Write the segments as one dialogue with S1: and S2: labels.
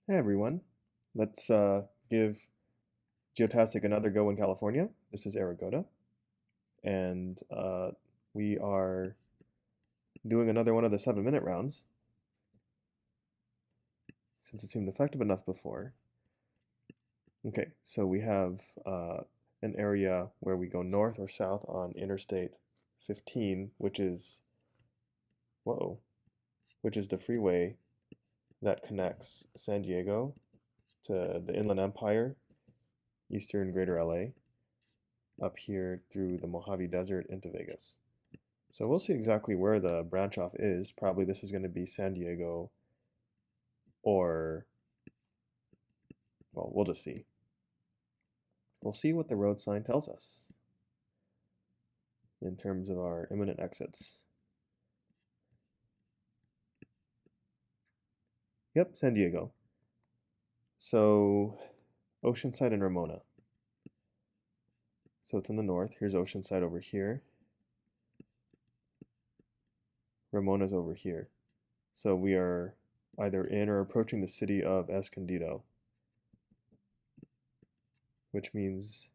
S1: Hey everyone, let's give Geotastic another go in California. This is Aragona, and we are doing another one of the 7-minute rounds since it seemed effective enough before. Okay, so we have an area where we go north or south on Interstate 15, whoa, which is the freeway that connects San Diego to the Inland Empire, eastern Greater LA, up here through the Mojave Desert into Vegas. So we'll see exactly where the branch off is. Probably this is going to be San Diego or, well, we'll just see. We'll see what the road sign tells us in terms of our imminent exits. Yep, San Diego. So Oceanside and Ramona. So it's in the north. Here's Oceanside over here. Ramona's over here. So we are either in or approaching the city of Escondido, which means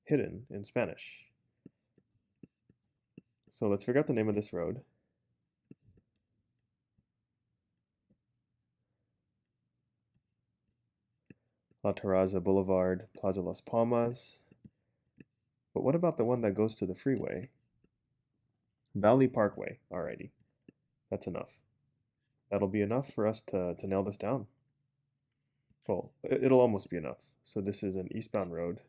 S1: hidden in Spanish. So let's figure out the name of this road. La Terraza Boulevard, Plaza Las Palmas. But what about the one that goes to the freeway? Valley Parkway. Alrighty, that's enough. That'll be enough for us to nail this down. Well, it'll almost be enough. So this is an eastbound road.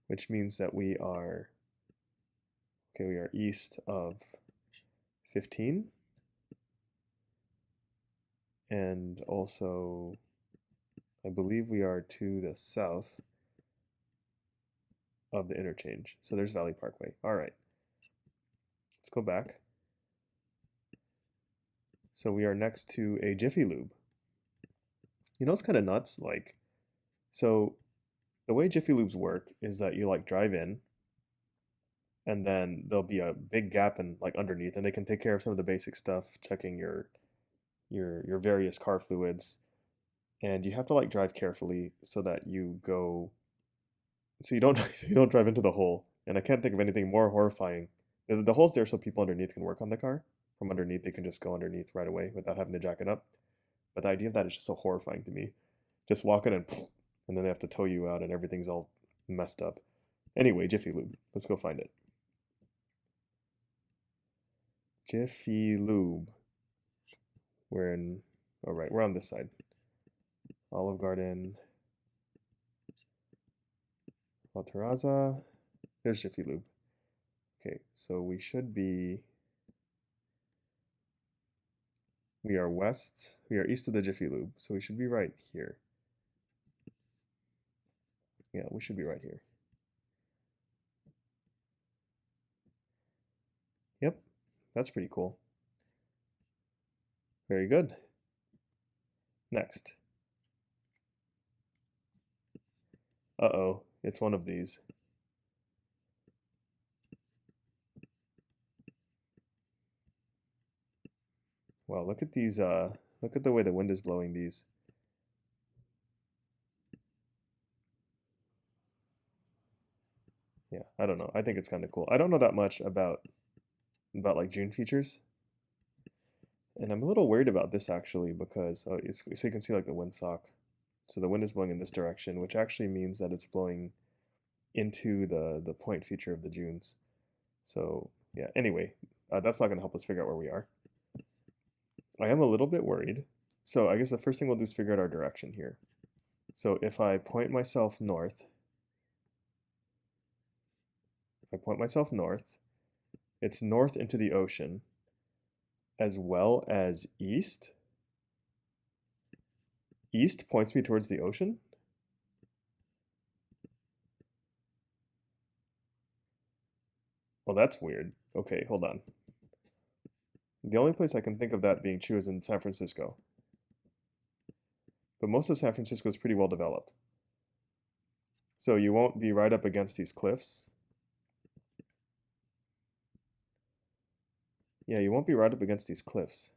S1: Which means that we are east of 15. And also, I believe we are to the south of the interchange. So there's Valley Parkway. All right, let's go back. So we are next to a Jiffy Lube. You know, it's kind of nuts. So the way Jiffy Lubes work is that you drive in, and then there'll be a big gap and underneath, and they can take care of some of the basic stuff, checking your various car fluids, and you have to drive carefully so that so you don't so you don't drive into the hole. And I can't think of anything more horrifying. The hole's there so people underneath can work on the car. From underneath, they can just go underneath right away without having to jack it up. But the idea of that is just so horrifying to me. Just walking and then they have to tow you out and everything's all messed up. Anyway, Jiffy Lube. Let's go find it. Jiffy Lube. All right, we're on this side. Olive Garden. La Terraza. There's Jiffy Lube. Okay, so we are east of the Jiffy Lube, so we should be right here. Yeah, we should be right here. Yep, that's pretty cool. Very good. Next. Uh-oh, it's one of these. Wow, look at these, look at the way the wind is blowing these. Yeah, I don't know. I think it's kind of cool. I don't know that much about June features, and I'm a little worried about this actually because so you can see the windsock. So the wind is blowing in this direction, which actually means that it's blowing into the point feature of the dunes. So yeah, anyway, that's not going to help us figure out where we are. I am a little bit worried. So I guess the first thing we'll do is figure out our direction here. So if I point myself north, it's north into the ocean as well as east. East points me towards the ocean. Well, that's weird. Okay, hold on. The only place I can think of that being true is in San Francisco. But most of San Francisco is pretty well developed. So you won't be right up against these cliffs. Yeah, you won't be right up against these cliffs.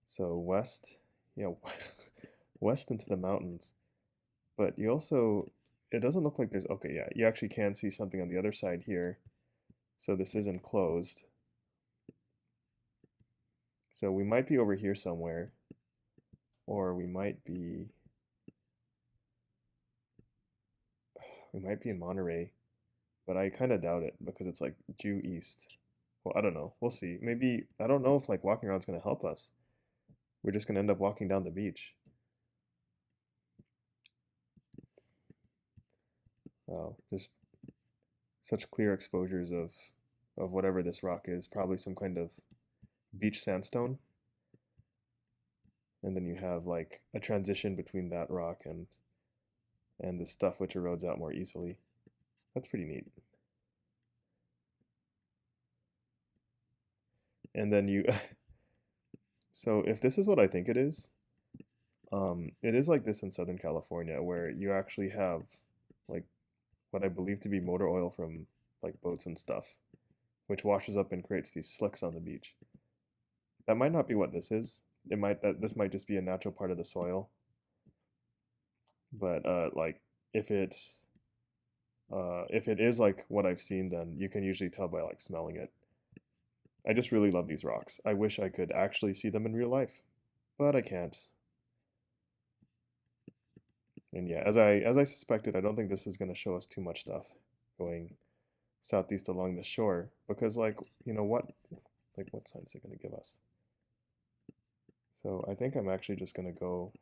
S1: So west, yeah, west into the mountains. But you also, it doesn't look like there's, okay, yeah, you actually can see something on the other side here. So this is enclosed. So we might be over here somewhere, or we might be in Monterey, but I kind of doubt it because it's like due east. Well, I don't know. We'll see. Maybe, I don't know if like walking around is going to help us. We're just going to end up walking down the beach. Oh, just such clear exposures of whatever this rock is, probably some kind of beach sandstone. And then you have like a transition between that rock and the stuff which erodes out more easily. That's pretty neat. And then you so if this is what I think it is like this in Southern California where you actually have like what I believe to be motor oil from like boats and stuff, which washes up and creates these slicks on the beach. That might not be what this is. This might just be a natural part of the soil. But like if it's if it is like what I've seen, then you can usually tell by like smelling it. I just really love these rocks. I wish I could actually see them in real life, but I can't. And yeah, as I suspected, I don't think this is going to show us too much stuff going southeast along the shore because like, you know what? Like what sign is it going to give us? So I think I'm actually just going to go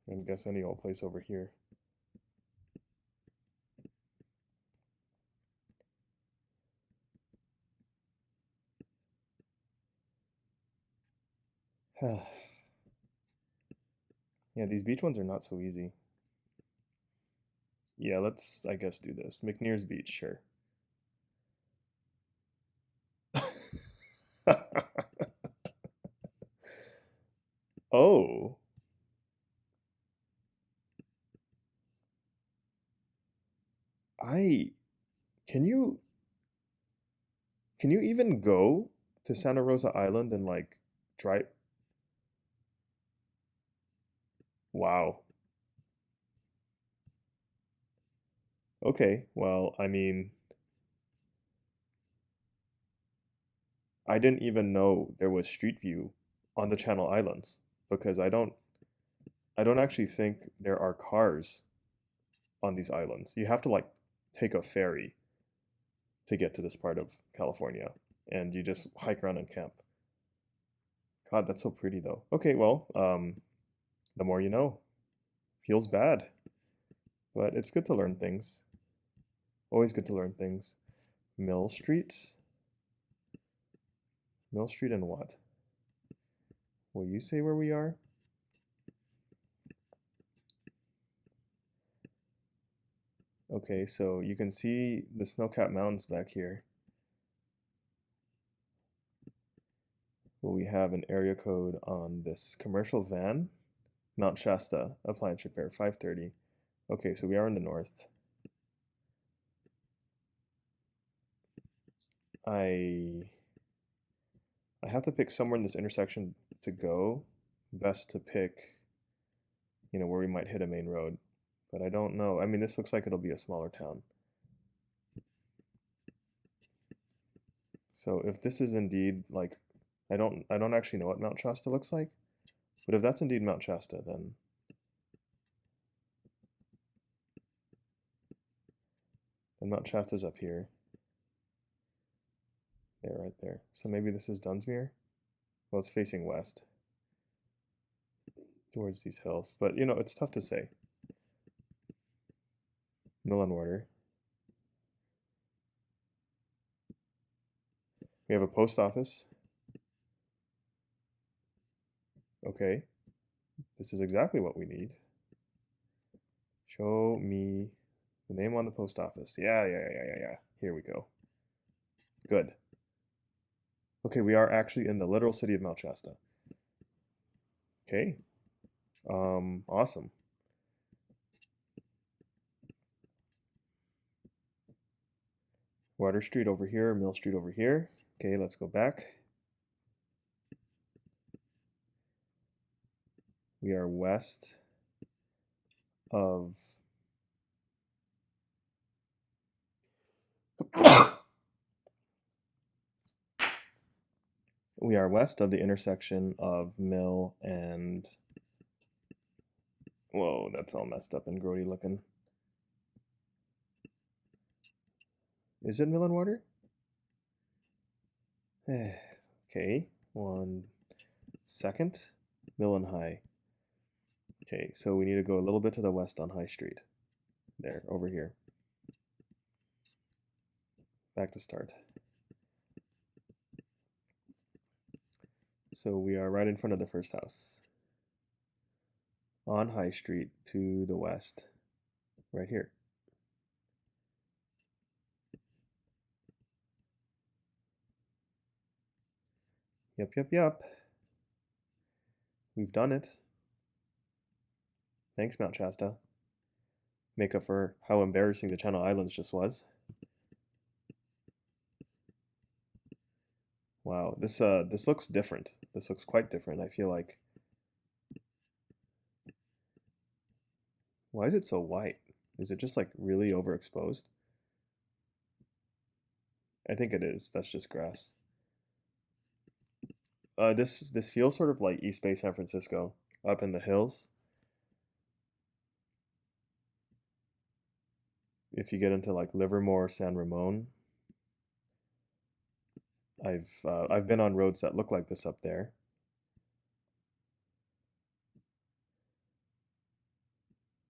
S1: and guess any old place over here. Yeah, these beach ones are not so easy. Yeah, let's, I guess, do this. McNear's Beach, sure. Oh, I can you can you even go to Santa Rosa Island and like drive? Wow. Okay, well, I mean, I didn't even know there was Street View on the Channel Islands because I don't actually think there are cars on these islands. You have to like take a ferry to get to this part of California and you just hike around and camp. God, that's so pretty though. Okay, well, the more you know. Feels bad, but it's good to learn things. Always good to learn things. Mill Street? Mill Street and what? Will you say where we are? Okay, so you can see the snow-capped mountains back here. Well, we have an area code on this commercial van. Mount Shasta, appliance repair, 530. Okay, so we are in the north. I I have to pick somewhere in this intersection to go. Best to pick, where we might hit a main road. But I don't know. I mean, this looks like it'll be a smaller town. So if this is indeed like I don't actually know what Mount Shasta looks like, but if that's indeed Mount Shasta, then Mount Shasta's up here. There, right there. So maybe this is Dunsmuir? Well, it's facing west towards these hills. But it's tough to say. Mill and Water. We have a post office. Okay. This is exactly what we need. Show me the name on the post office. Yeah, yeah, yeah, yeah, yeah. Here we go. Good. Okay, we are actually in the literal city of Mount Shasta. Okay. Awesome. Water Street over here, Mill Street over here. Okay, let's go back. We are west of we are west of the intersection of Mill and whoa, that's all messed up and grody looking. Is it Mill and Water? Okay, 1 second. Mill and High. Okay, so we need to go a little bit to the west on High Street. There, over here. Back to start. So we are right in front of the first house. On High Street to the west. Right here. Yep. We've done it. Thanks, Mount Shasta. Make up for how embarrassing the Channel Islands just was. Wow, this looks different. This looks quite different. I feel like. Why is it so white? Is it just like really overexposed? I think it is. That's just grass. This feels sort of like East Bay, San Francisco, up in the hills. If you get into like Livermore, San Ramon, I've been on roads that look like this up there.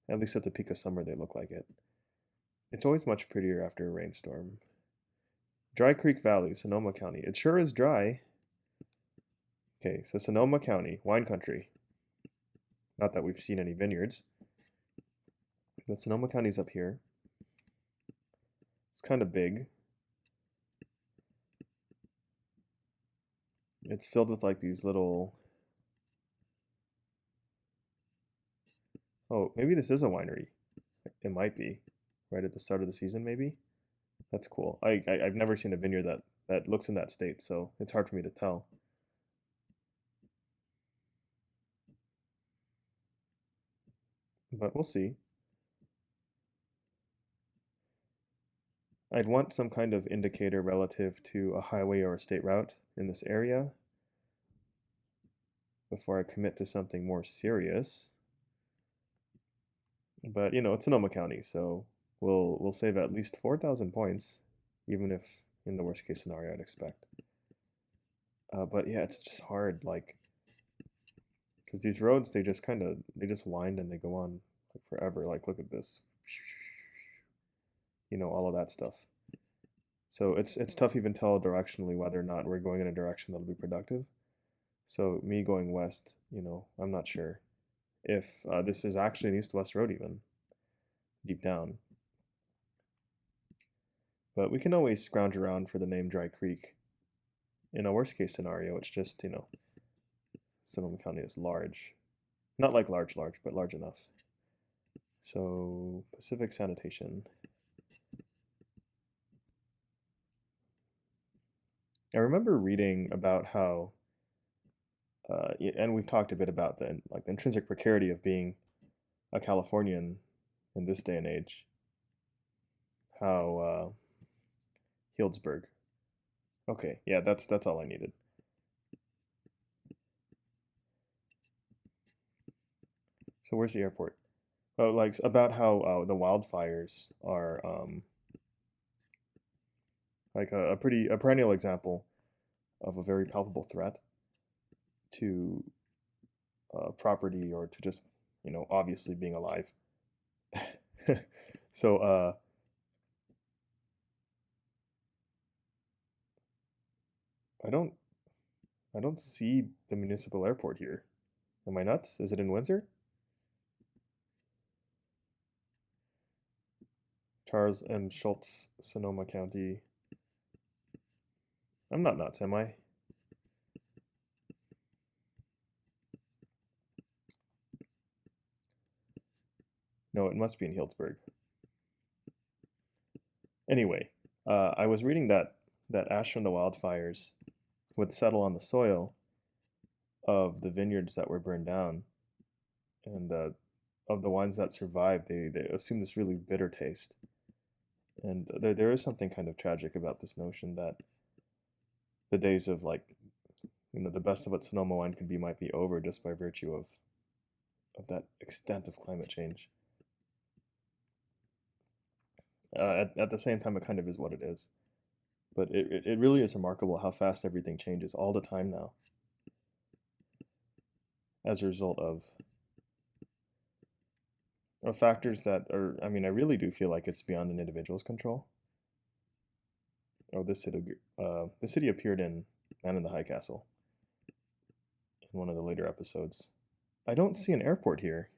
S1: At least at the peak of summer, they look like it. It's always much prettier after a rainstorm. Dry Creek Valley, Sonoma County. It sure is dry. Okay, so Sonoma County, wine country. Not that we've seen any vineyards. But Sonoma County's up here. It's kind of big. It's filled with like these little... Oh, maybe this is a winery. It might be. Right at the start of the season, maybe? That's cool. I've never seen a vineyard that looks in that state, so it's hard for me to tell. But we'll see. I'd want some kind of indicator relative to a highway or a state route in this area before I commit to something more serious. But you know, it's Sonoma County, so we'll save at least 4,000 points, even if in the worst case scenario I'd expect. But yeah, it's just hard, like, because these roads they just wind and they go on like forever. Like, look at this, you know, all of that stuff. So it's tough even tell directionally whether or not we're going in a direction that'll be productive. So me going west, you know, I'm not sure if this is actually an east-west road even deep down. But we can always scrounge around for the name Dry Creek. In a worst case scenario, it's just, you know, Sonoma County is large. Not like large, but large enough. So Pacific Sanitation. I remember reading about how, and we've talked a bit about the intrinsic precarity of being a Californian in this day and age. How Healdsburg. Okay, yeah, that's all I needed. So where's the airport? Oh, like about how the wildfires are like a perennial example of a very palpable threat to property or to just, you know, obviously being alive. So I don't see the municipal airport here. Am I nuts? Is it in Windsor? Charles M. Schultz, Sonoma County. I'm not nuts, am I? No, it must be in Healdsburg. Anyway, I was reading that ash from the wildfires would settle on the soil of the vineyards that were burned down, and of the wines that survived, they assume this really bitter taste. And there is something kind of tragic about this notion that the days of like, the best of what Sonoma wine could be might be over just by virtue of that extent of climate change. At the same time, it kind of is what it is. But it really is remarkable how fast everything changes all the time now as a result of factors that are, I mean, I really do feel like it's beyond an individual's control. Oh, this city appeared in Man in the High Castle in one of the later episodes. I don't see an airport here.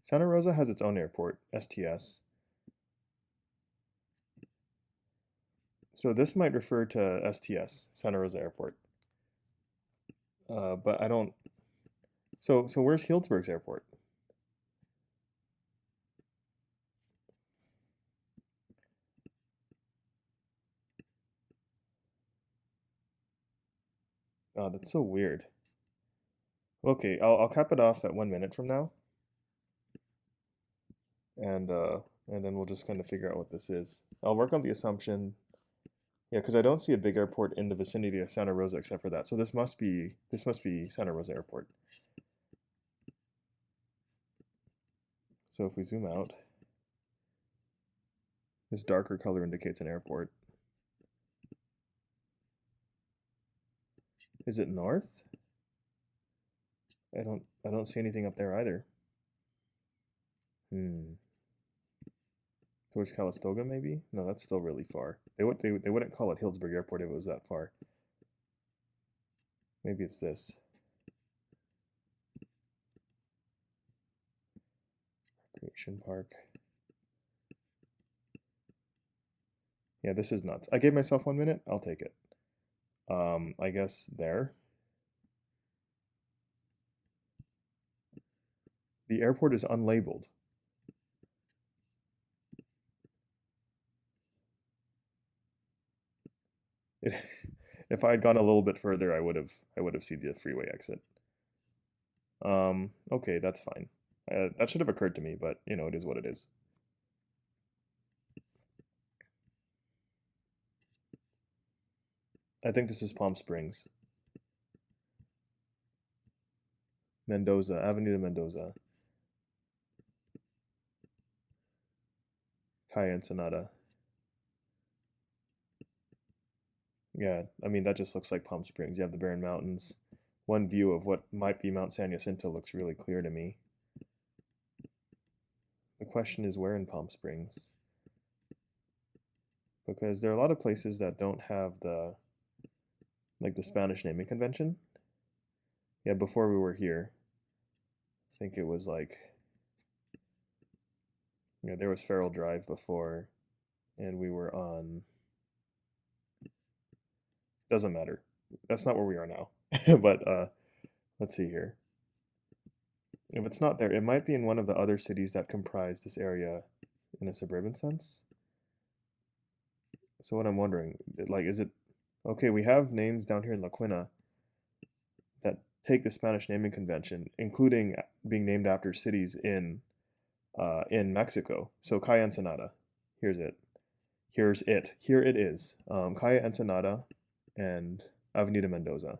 S1: Santa Rosa has its own airport, STS. So this might refer to STS, Santa Rosa Airport. But I don't. So where's Healdsburg's airport? Oh, that's so weird. Okay, I'll cap it off at 1 minute from now, and then we'll just kind of figure out what this is. I'll work on the assumption. Yeah, because I don't see a big airport in the vicinity of Santa Rosa except for that. So this must be Santa Rosa Airport. So if we zoom out, this darker color indicates an airport. Is it north? I don't see anything up there either. Towards Calistoga maybe? No, that's still really far. They wouldn't call it Healdsburg Airport if it was that far. Maybe it's this. Recreation Park. Yeah, this is nuts. I gave myself 1 minute. I'll take it. I guess there. The airport is unlabeled. If I had gone a little bit further, I would have seen the freeway exit. Okay, that's fine. That should have occurred to me, but it is what it is. I think this is Palm Springs. Mendoza, Avenue de Mendoza. Calle Ensenada. Yeah, I mean, that just looks like Palm Springs. You have the Barren Mountains. One view of what might be Mount San Jacinto looks really clear to me. The question is where in Palm Springs? Because there are a lot of places that don't have the Spanish naming convention. Yeah, before we were here, I think it was like, there was Farrell Drive before, and we were on, doesn't matter. That's not where we are now. But let's see here. If it's not there, it might be in one of the other cities that comprise this area in a suburban sense. So what I'm wondering, is it okay? We have names down here in La Quina that take the Spanish naming convention, including being named after cities in Mexico. So Calle Ensenada, here's it. Here it is. Calle Ensenada and Avenida Mendoza.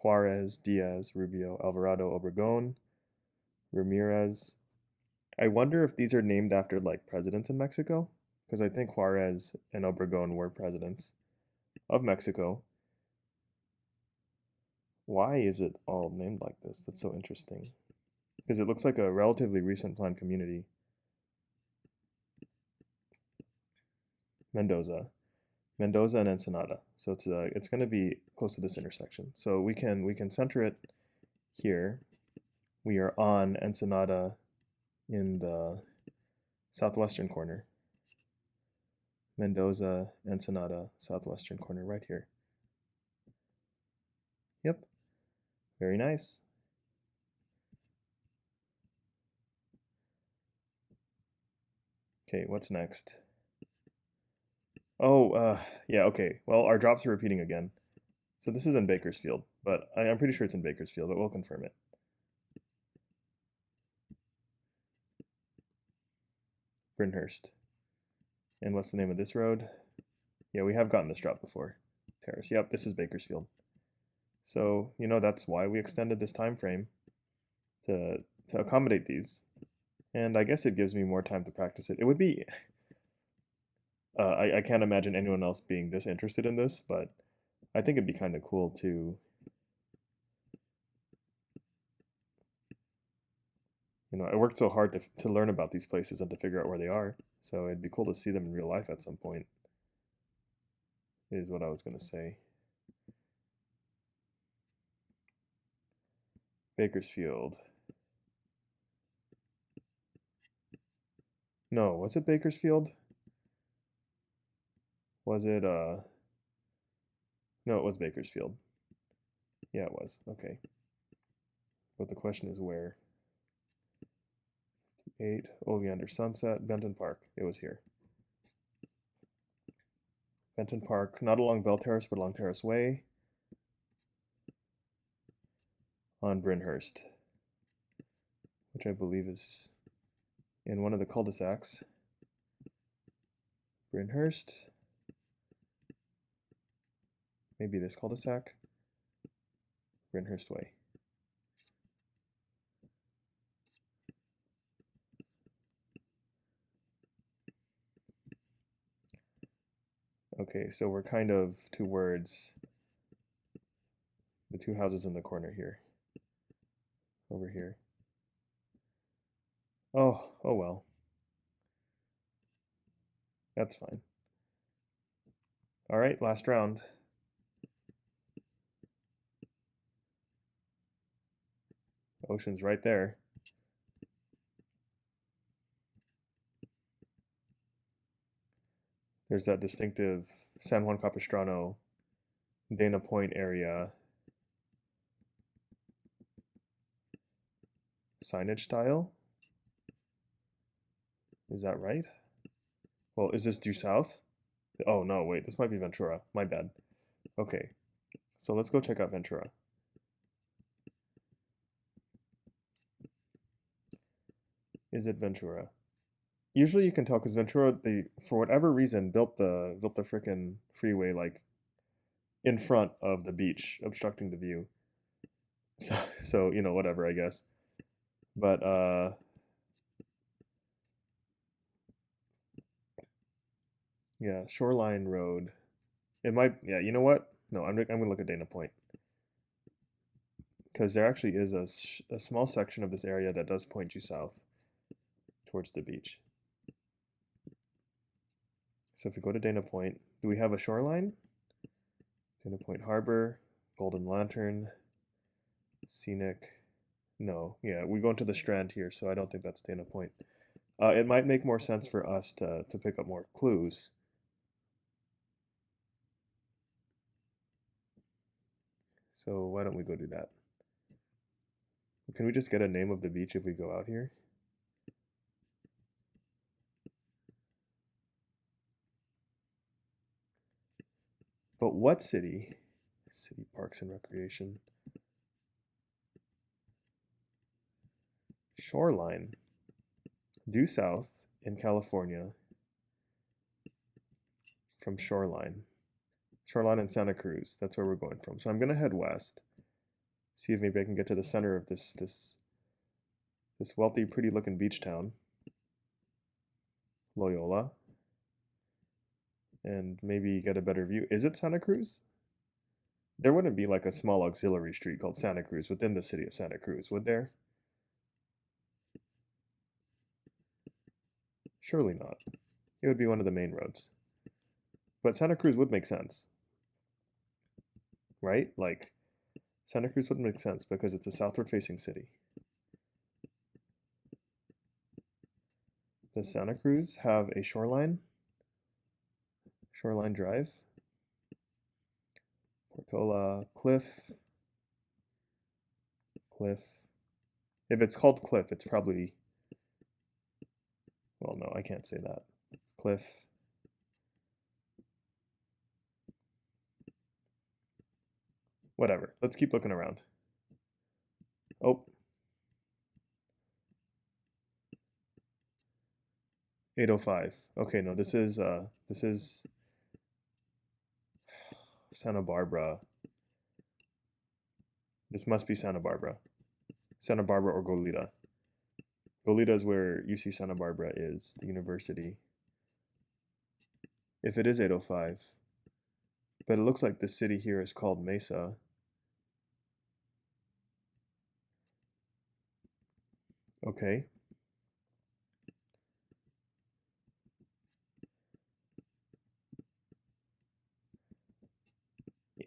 S1: Juarez, Diaz, Rubio, Alvarado, Obregón, Ramirez. I wonder if these are named after presidents in Mexico, because I think Juarez and Obregón were presidents of Mexico. Why is it all named like this? That's so interesting. Because it looks like a relatively recent planned community. Mendoza and Ensenada. So it's going to be close to this intersection. So we can center it here. We are on Ensenada in the southwestern corner. Mendoza, Ensenada, southwestern corner right here. Yep. Very nice. Okay, what's next? Oh, yeah, okay. Well, our drops are repeating again. So this is in Bakersfield, but I'm pretty sure it's in Bakersfield, but we'll confirm it. Brynhurst. And what's the name of this road? Yeah, we have gotten this drop before. Terrace. Yep, this is Bakersfield. So, that's why we extended this time frame to accommodate these. And I guess it gives me more time to practice it. It would be I can't imagine anyone else being this interested in this, but I think it'd be kind of cool to I worked so hard to learn about these places and to figure out where they are. So it'd be cool to see them in real life at some point, is what I was going to say. Bakersfield. No, was it Bakersfield? Was it, no, it was Bakersfield. Yeah, it was. Okay. But the question is where? 8, Oleander Sunset, Benton Park. It was here. Benton Park, not along Bell Terrace, but along Terrace Way. On Brynhurst, which I believe is in one of the cul-de-sacs. Brynhurst. Maybe this cul-de-sac. Brynhurst Way. Okay, so we're kind of towards the two houses in the corner here. Over here. Oh well. That's fine. All right, last round. Ocean's right there. There's that distinctive San Juan Capistrano, Dana Point area signage style. Is that right? Well, is this due south? Oh no, wait, this might be Ventura. My bad. Okay, so let's go check out Ventura. Is it Ventura? Usually you can tell because Ventura, they for whatever reason built the frickin' freeway like in front of the beach, obstructing the view. So whatever, I guess. But yeah, Shoreline Road. It might, yeah, you know what? No, I'm gonna look at Dana Point because there actually is a small section of this area that does point you south towards the beach. So if we go to Dana Point, do we have a shoreline? Dana Point Harbor, Golden Lantern, Scenic. No, yeah, we go into the Strand here, so I don't think that's Dana Point. It might make more sense for us to pick up more clues. So why don't we go do that? Can we just get a name of the beach if we go out here? But what city? City Parks and Recreation. Shoreline. Due south in California from Shoreline. Shoreline and Santa Cruz. That's where we're going from. So I'm gonna head west. See if maybe I can get to the center of this wealthy, pretty looking beach town. Loyola. And maybe get a better view. Is it Santa Cruz? There wouldn't be like a small auxiliary street called Santa Cruz within the city of Santa Cruz, would there? Surely not. It would be one of the main roads. But Santa Cruz would make sense, right? Like, Santa Cruz would make sense because it's a southward facing city. Does Santa Cruz have a shoreline? Shoreline Drive? Portola Cliff. Cliff. If it's called Cliff, it's probably Well, no, I can't say that. Cliff. Whatever. Let's keep looking around. Oh. 805. Okay, no, this is Santa Barbara. This must be Santa Barbara. Santa Barbara or Goleta. Goleta is where UC Santa Barbara is, the university. If it is 805, but it looks like the city here is called Mesa. Okay.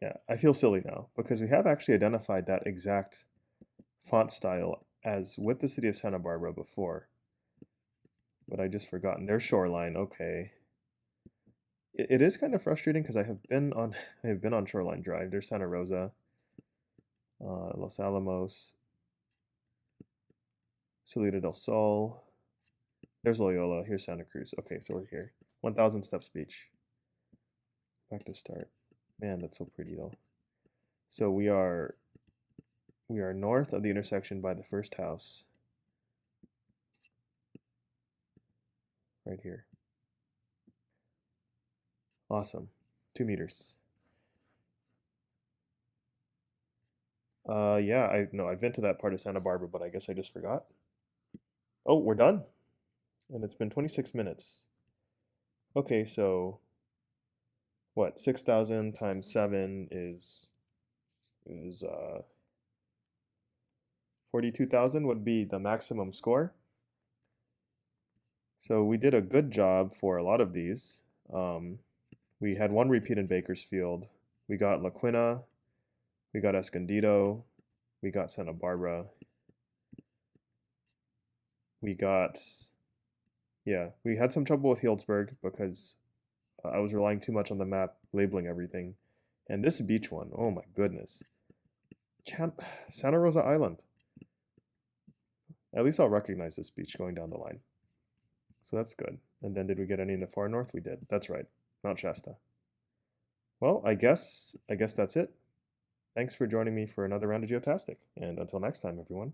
S1: Yeah, I feel silly now because we have actually identified that exact font style as with the city of Santa Barbara before, but I just forgotten their shoreline. Okay. It is kind of frustrating because I have been on I have been on Shoreline Drive. There's Santa Rosa, Los Alamos, Salida del Sol. There's Loyola. Here's Santa Cruz. Okay, so we're here. 1,000 Steps Beach. Back to start. Man, that's so pretty though. So we are north of the intersection by the first house. Right here. Awesome. 2 meters. Yeah, I've been to that part of Santa Barbara, but I guess I just forgot. Oh, we're done. And it's been 26 minutes. Okay, so what? 6,000 times 7 is 42,000 would be the maximum score. So we did a good job for a lot of these. We had one repeat in Bakersfield. We got La Quinta, we got Escondido, we got Santa Barbara. We got, yeah, we had some trouble with Healdsburg because I was relying too much on the map labeling everything. And this beach one, oh my goodness. Santa Rosa Island. At least I'll recognize this beach going down the line. So that's good. And then did we get any in the far north? We did. That's right. Mount Shasta. Well, I guess that's it. Thanks for joining me for another round of Geotastic. And until next time, everyone.